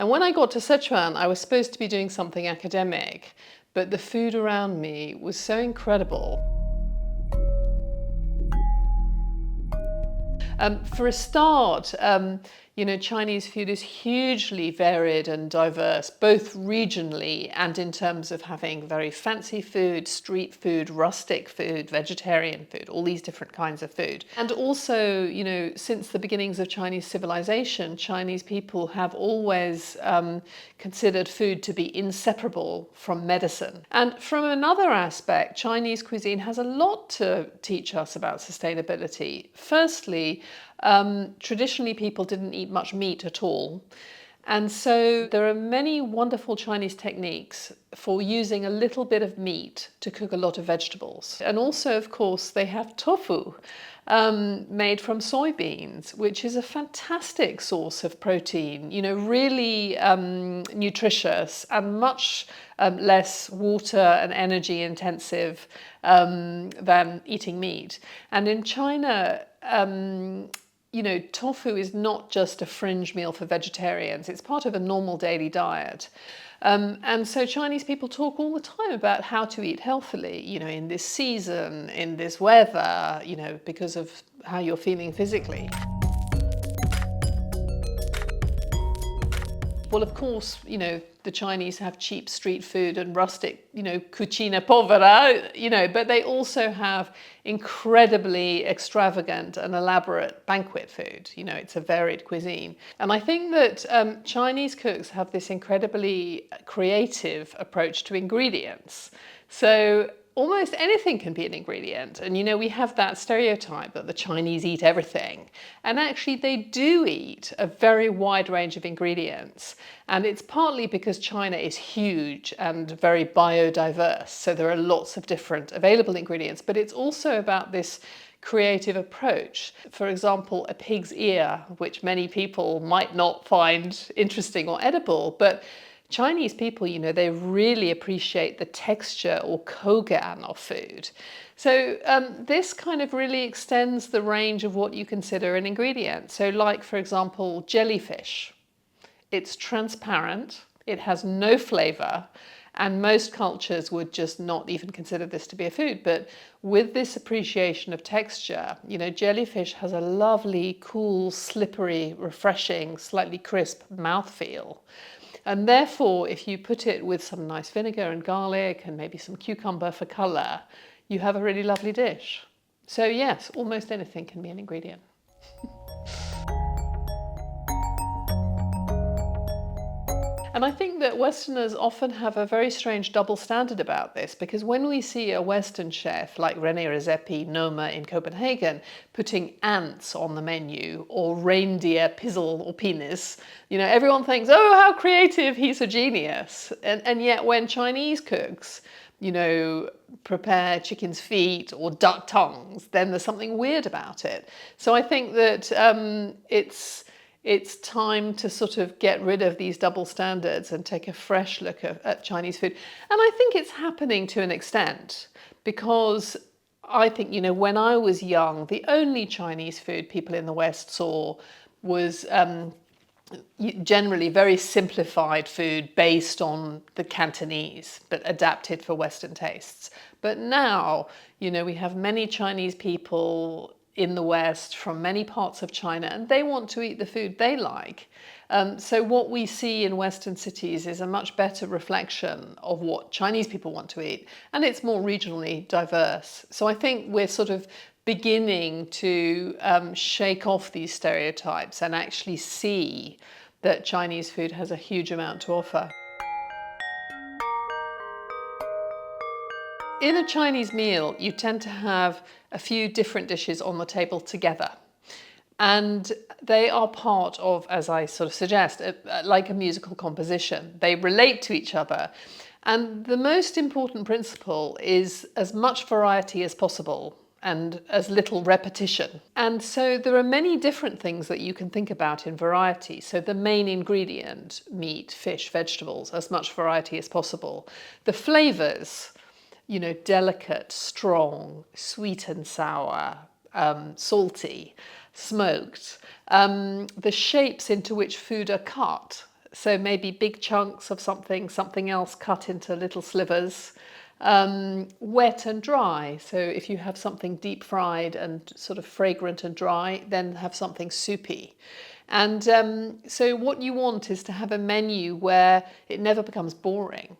And when I got to Sichuan, I was supposed to be doing something academic, but the food around me was so incredible. For a start, Chinese food is hugely varied and diverse, both regionally and in terms of having very fancy food, street food, rustic food, vegetarian food, all these different kinds of food. And also, since the beginnings of Chinese civilization, Chinese people have always considered food to be inseparable from medicine. And from another aspect, Chinese cuisine has a lot to teach us about sustainability. Firstly, traditionally people didn't eat much meat at all. And so there are many wonderful Chinese techniques for using a little bit of meat to cook a lot of vegetables. And also, of course, they have tofu made from soybeans, which is a fantastic source of protein, really nutritious and much less water and energy intensive than eating meat. And in China, tofu is not just a fringe meal for vegetarians, it's part of a normal daily diet. And so Chinese people talk all the time about how to eat healthily, in this season, in this weather, because of how you're feeling physically. Well, of course, the Chinese have cheap street food and rustic, cucina povera, but they also have incredibly extravagant and elaborate banquet food. It's a varied cuisine. And I think that Chinese cooks have this incredibly creative approach to ingredients. So almost anything can be an ingredient. And we have that stereotype that the Chinese eat everything. And actually they do eat a very wide range of ingredients. And it's partly because China is huge and very biodiverse. So there are lots of different available ingredients, but it's also about this creative approach. For example, a pig's ear, which many people might not find interesting or edible, but Chinese people, they really appreciate the texture or kogan of food. So this kind of really extends the range of what you consider an ingredient. So like, for example, jellyfish. It's transparent, it has no flavor, and most cultures would just not even consider this to be a food. But with this appreciation of texture, jellyfish has a lovely, cool, slippery, refreshing, slightly crisp mouthfeel. And therefore, if you put it with some nice vinegar and garlic and maybe some cucumber for colour, you have a really lovely dish. So yes, almost anything can be an ingredient. And I think that Westerners often have a very strange double standard about this, because when we see a Western chef like René Redzepi, Noma in Copenhagen, putting ants on the menu or reindeer pizzle or penis, everyone thinks, oh, how creative, he's a genius. And yet when Chinese cooks, prepare chicken's feet or duck tongues, then there's something weird about it. So I think that it's time to sort of get rid of these double standards and take a fresh look at Chinese food. And I think it's happening to an extent, because I think, when I was young, the only Chinese food people in the West saw was generally very simplified food based on the Cantonese, but adapted for Western tastes. But now, we have many Chinese people in the West from many parts of China, and they want to eat the food they like. So what we see in Western cities is a much better reflection of what Chinese people want to eat, and it's more regionally diverse. So I think we're sort of beginning to shake off these stereotypes and actually see that Chinese food has a huge amount to offer. In a Chinese meal, you tend to have a few different dishes on the table together. And they are part of, as I sort of suggest, like a musical composition. They relate to each other. And the most important principle is as much variety as possible and as little repetition. And so there are many different things that you can think about in variety. So the main ingredient, meat, fish, vegetables, as much variety as possible. The flavors, delicate, strong, sweet and sour, salty, smoked. The shapes into which food are cut, So maybe big chunks of something else cut into little slivers. Wet and dry. So if you have something deep fried and sort of fragrant and dry, then have something soupy. And so what you want is to have a menu where it never becomes boring.